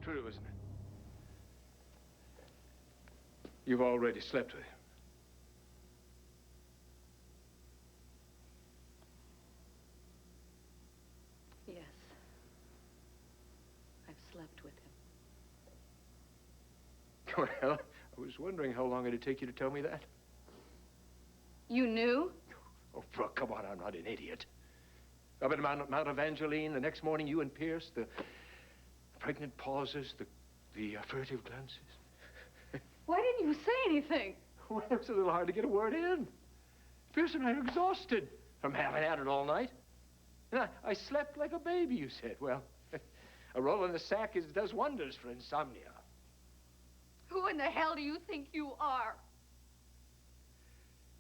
true, isn't it? You've already slept with him. Yes. I've slept with him. Well, I was wondering how long it'd take you to tell me that. You knew? Oh, Brooke, come on, I'm not an idiot. Up at Mount Evangeline, the next morning, you and Pierce, the pregnant pauses, the furtive glances. Why didn't you say anything? Well, it was a little hard to get a word in. Pierce and I are exhausted from having had it all night. And I slept like a baby, you said. Well, a roll in the sack does wonders for insomnia. Who in the hell do you think you are?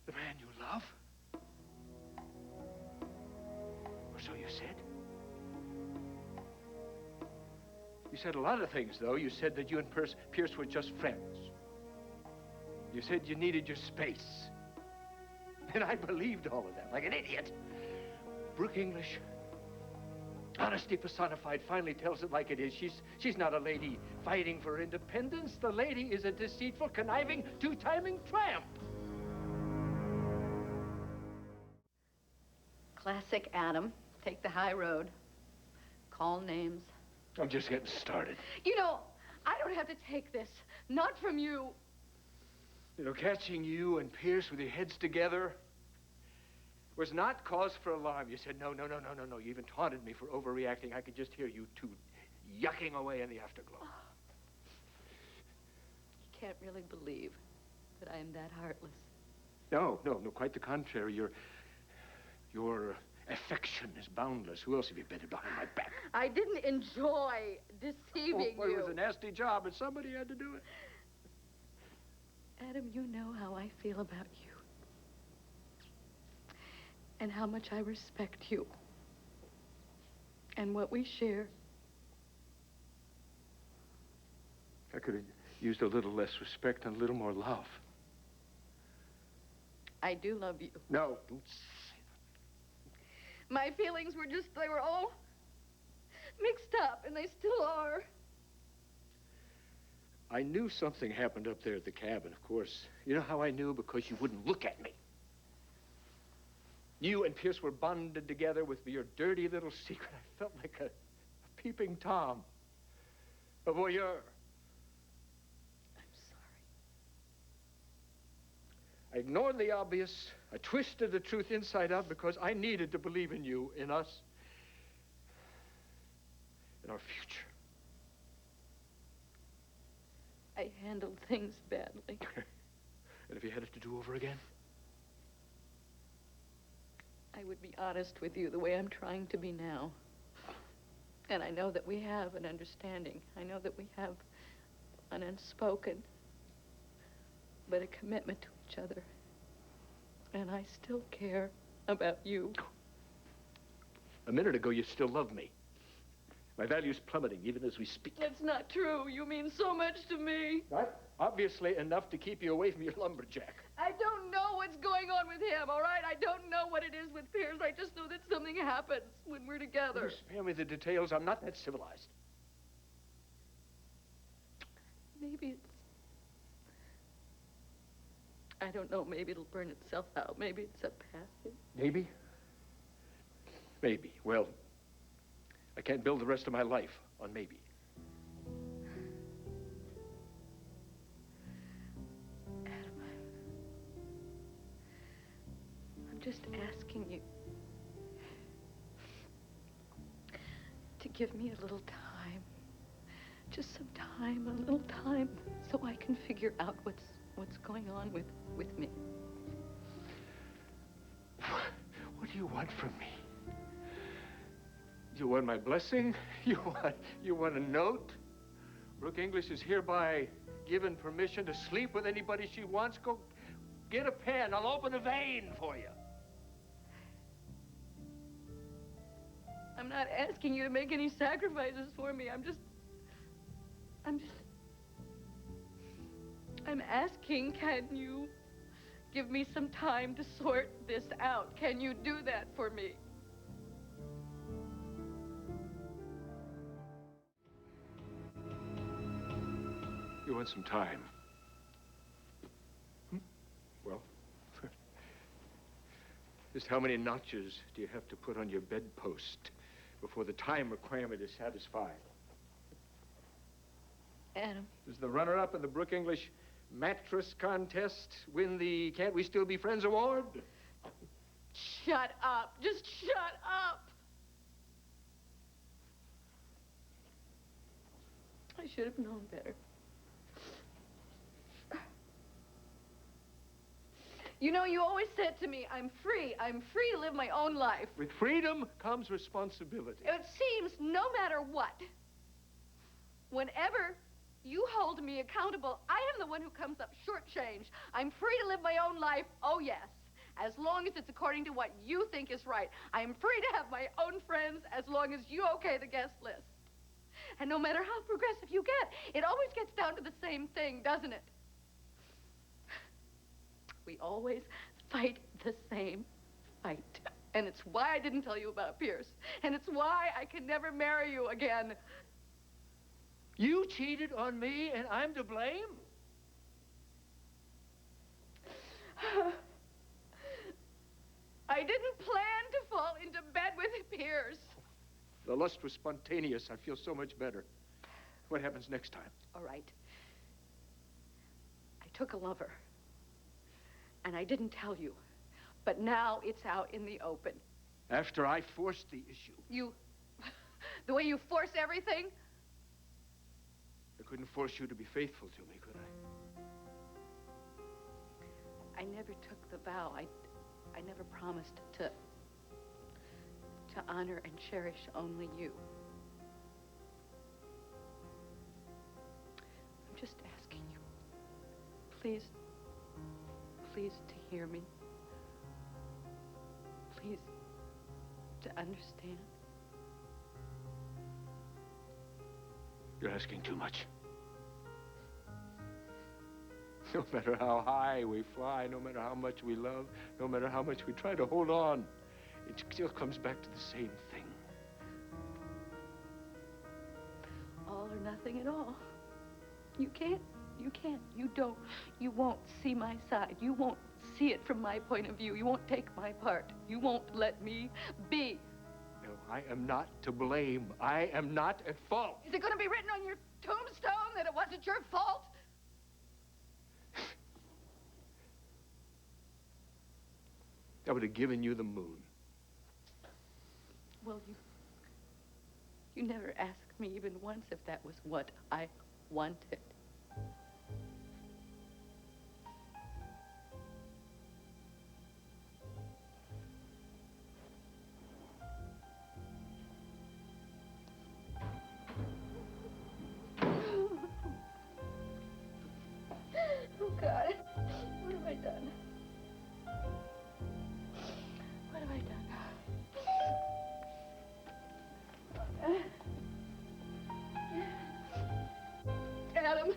The man you love? Or so you said. You said a lot of things, though. You said that you and Pierce were just friends. You said you needed your space. And I believed all of that, like an idiot. Brooke English, honesty personified, finally tells it like it is. She's not a lady fighting for independence. The lady is a deceitful, conniving, two-timing tramp. Classic Adam. Take the high road. Call names. I'm just getting started. You know, I don't have to take this. Not from you. You know, catching you and Pierce with your heads together was not cause for alarm. You said, no. You even taunted me for overreacting. I could just hear you two yucking away in the afterglow. You can't really believe that I am that heartless. No, quite the contrary. Your affection is boundless. Who else have you betted behind my back? I didn't enjoy deceiving you. It was a nasty job, but somebody had to do it. Adam, you know how I feel about you. And how much I respect you. And what we share. I could have used a little less respect and a little more love. I do love you. No, don't say that. My feelings were they were all mixed up, and they still are. I knew something happened up there at the cabin, of course. You know how I knew? Because you wouldn't look at me. You and Pierce were bonded together with your dirty little secret. I felt like a peeping Tom, a voyeur. I'm sorry. I ignored the obvious. I twisted the truth inside out because I needed to believe in you, in us, in our future. I handled things badly. And if you had it to do over again? I would be honest with you the way I'm trying to be now. And I know that we have an understanding. I know that we have an unspoken, but a commitment to each other. And I still care about you. A minute ago, you still loved me. My value's plummeting even as we speak. It's not true. You mean so much to me. Right? Obviously enough to keep you away from your lumberjack. I don't know what's going on with him, all right? I don't know what it is with Pierce. I just know that something happens when we're together. Will you spare me the details? I'm not that civilized. Maybe it's... I don't know. Maybe it'll burn itself out. Maybe it's a passing. Maybe? Maybe. Well, I can't build the rest of my life on maybe. Adam, I'm just asking you to give me a little time. Just some time, a little time, so I can figure out what's going on with me. What do you want from me? You want my blessing? You want a note? Brooke English is hereby given permission to sleep with anybody she wants. Go get a pen. I'll open a vein for you. I'm not asking you to make any sacrifices for me. I'm asking, can you give me some time to sort this out? Can you do that for me? want some time. Well, just how many notches do you have to put on your bedpost before the time requirement is satisfied? Adam. Does the runner-up in the Brooke English mattress contest win the Can't We Still Be Friends award? Shut up. Just shut up. I should have known better. You know, you always said to me, I'm free to live my own life. With freedom comes responsibility. It seems no matter what, whenever you hold me accountable, I am the one who comes up shortchanged. I'm free to live my own life, oh yes, as long as it's according to what you think is right. I am free to have my own friends as long as you okay the guest list. And no matter how progressive you get, it always gets down to the same thing, doesn't it? We always fight the same fight. And it's why I didn't tell you about Pierce. And it's why I can never marry you again. You cheated on me and I'm to blame? I didn't plan to fall into bed with Pierce. The lust was spontaneous. I feel so much better. What happens next time? All right. I took a lover. And I didn't tell you. But now it's out in the open. After I forced the issue. The way you force everything? I couldn't force you to be faithful to me, could I? I never took the vow. I never promised to honor and cherish only you. I'm just asking you, please to hear me. Please to understand. You're asking too much. No matter how high we fly, no matter how much we love, no matter how much we try to hold on, it still comes back to the same thing. All or nothing at all. You can't, you won't see my side. You won't see it from my point of view. You won't take my part. You won't let me be. No, I am not to blame. I am not at fault. Is it going to be written on your tombstone that it wasn't your fault? I would have given you the moon. Well, you never asked me even once if that was what I wanted. Oh, God. What have I done? What have I done? Adam,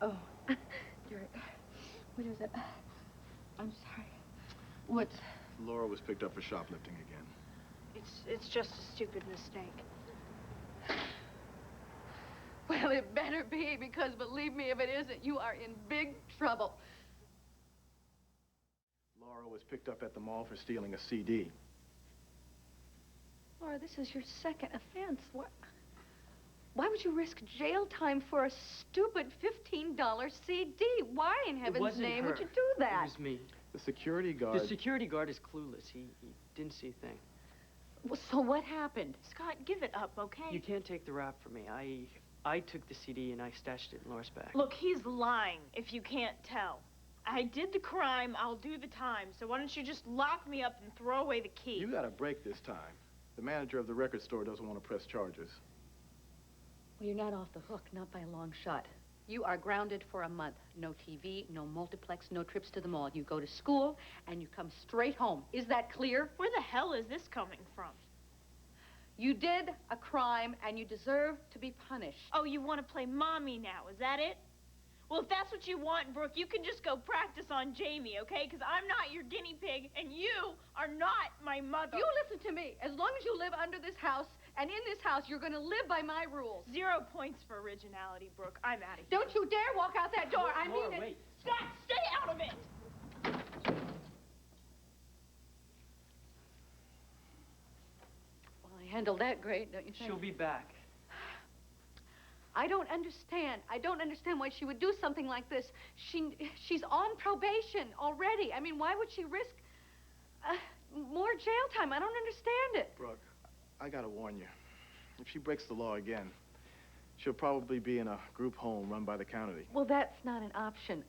Oh, you're... What is it? I'm sorry. What's... Laura was picked up for shoplifting again. It's just a stupid mistake. Well, it better be, because believe me, if it isn't, you are in big trouble. Laura was picked up at the mall for stealing a CD. Laura, this is your second offense. Why would you risk jail time for a stupid $15 CD? Why in heaven's name would you do that? It was me. The security guard... The security guard is clueless. He didn't see a thing. Well, so what happened? Scott, give it up, okay? You can't take the rap from me. I took the CD and I stashed it in Laura's bag. Look, he's lying, if you can't tell. I did the crime, I'll do the time. So why don't you just lock me up and throw away the key? You got a break this time. The manager of the record store doesn't want to press charges. Well, you're not off the hook, not by a long shot. You are grounded for a month. No TV, no multiplex, no trips to the mall. You go to school and you come straight home. Is that clear? Where the hell is this coming from? You did a crime and you deserve to be punished. Oh, you want to play mommy now, is that it? Well, if that's what you want, Brooke, you can just go practice on Jamie, okay? Because I'm not your guinea pig, and you are not my mother. You listen to me. As long as you live under this house, And in this house, you're going to live by my rules. 0 points for originality, Brooke. I'm out of here. Don't you dare walk out that door. I Laura, mean it. wait. Scott, stay out of it! Well, I handled that great, don't you think? She'll be back. I don't understand. I don't understand why she would do something like this. She's on probation already. I mean, why would she risk more jail time? I don't understand it. Brooke, I gotta warn you. If she breaks the law again, she'll probably be in a group home run by the county. Well, that's not an option.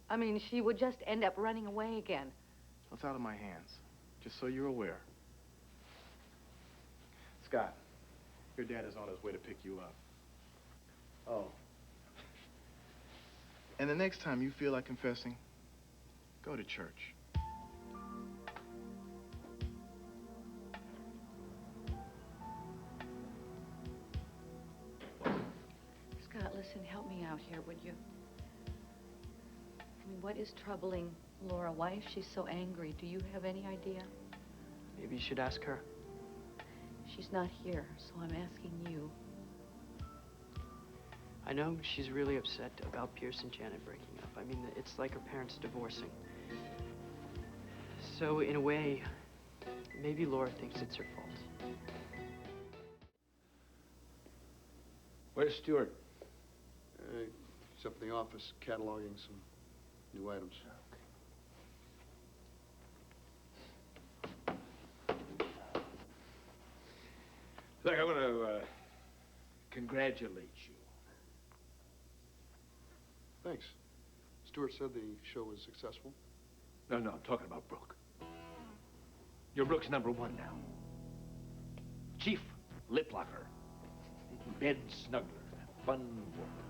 I mean, she would just end up running away again. It's out of my hands, just so you're aware. Scott, your dad is on his way to pick you up. Oh. And the next time you feel like confessing, go to church. Scott, listen, help me out here, would you? I mean, what is troubling Laura? Why is she so angry? Do you have any idea? Maybe you should ask her. She's not here, so I'm asking you. I know she's really upset about Pierce and Janet breaking up. I mean, it's like her parents divorcing. So, in a way, maybe Laura thinks it's her fault. Where's Stuart? He's up in the office cataloging some new items. Look, I want to congratulate you. Thanks. Stuart said the show was successful. No, I'm talking about Brooke. You're Brooke's #1 now. Chief lip locker. Bed snuggler. Fun woman.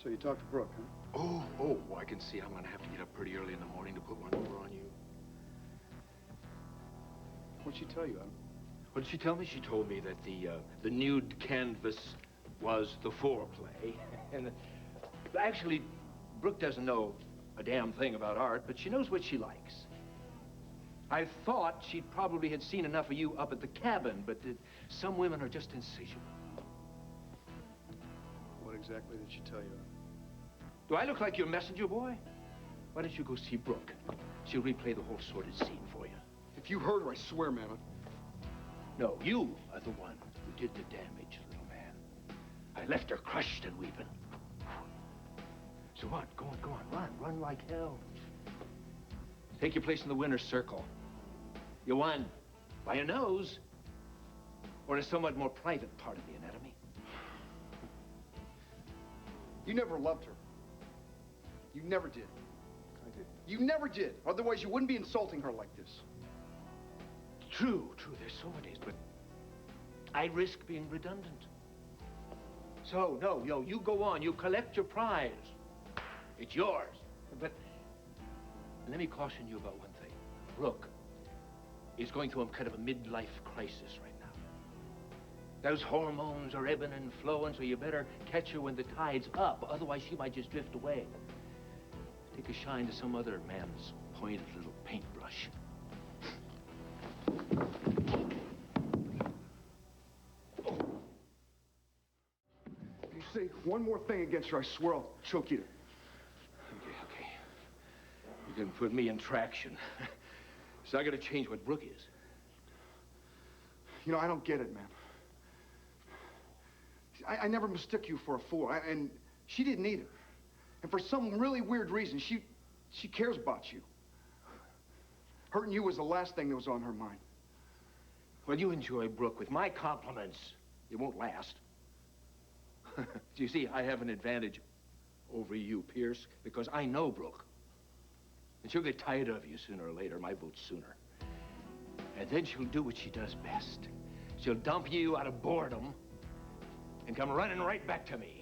So you talked to Brooke, huh? Oh, I can see I'm going to have to get up pretty early in the morning to put one over on you. What'd she tell you, Adam? What did she tell me? She told me that the nude canvas was the foreplay. And actually, Brooke doesn't know a damn thing about art, but she knows what she likes. I thought she probably had seen enough of you up at the cabin, but some women are just insatiable. What exactly did she tell you? Do I look like your messenger boy? Why don't you go see Brooke? She'll replay the whole sordid scene for you. If you heard her, I swear, Mammoth. No, you are the one who did the damage, little man. I left her crushed and weeping. So what? Go on, run like hell. Take your place in the winner's circle. You won by a nose or in a somewhat more private part of the anatomy. You never loved her. You never did. I did. You never did. Otherwise, you wouldn't be insulting her like this. True, there's so many days, but I risk being redundant. So, no, you go on, you collect your prize. It's yours. But let me caution you about one thing. Brooke is going through a kind of a midlife crisis right now. Those hormones are ebbing and flowing, so you better catch her when the tide's up. Otherwise, she might just drift away. Take a shine to some other man's pointed little paintbrush. If you say one more thing against her, I swear I'll choke you. Okay. You can put me in traction. So I gotta change what Brooke is. You know, I don't get it, man. I never mistook you for a fool, and she didn't either. And for some really weird reason, she cares about you. Hurting you was the last thing that was on her mind. Well, you enjoy Brooke with my compliments. It won't last. You see, I have an advantage over you, Pierce, because I know Brooke. And she'll get tired of you sooner or later, my vote sooner. And then she'll do what she does best. She'll dump you out of boredom and come running right back to me.